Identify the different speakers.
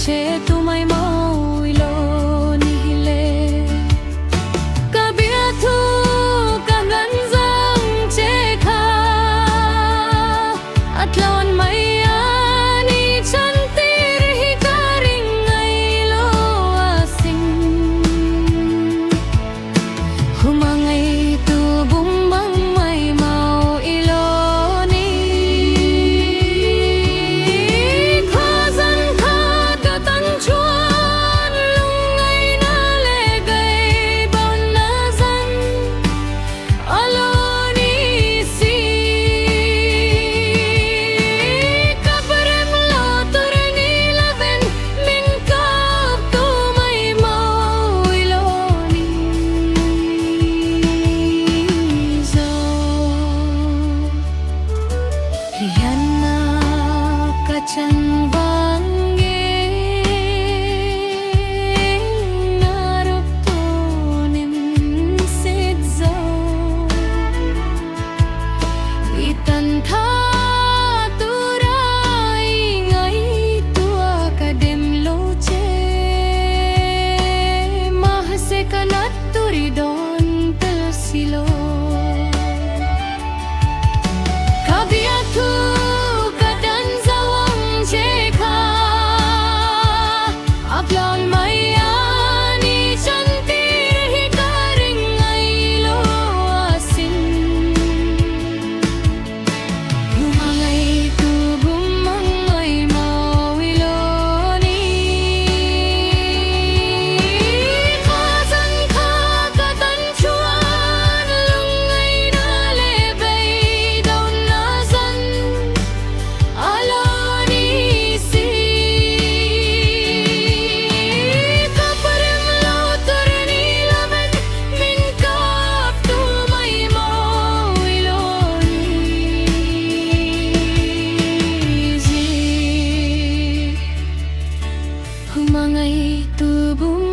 Speaker 1: che tu mai mau ilo ni hile kabia thu kangan zang che kha atlon mai ani chan tir hi karing ngai lo asing humangai tu bum mang mai mau ilo ni kha zan kha ta tan chuan lung ngai na le gai bon na zan alo ni si kaprem lo tur ni laven min kap tu mai mau ilo ni zo rihanna ka chan vange narop to nim sit zo itan tha turai ngai tua kadem lo che mah se kanat turi don tel silo kabia thu kadan zawang che kha aplon mai ani chan tir hi karing ngai lo asin humangai tu bum mang mai mau ilo ni kha zan kha ka tan chuan lung ngai na le bai don na zan alo ni si kaprem lo tur ni laven min kap tu mai mau ilo ni zi humangai tu bum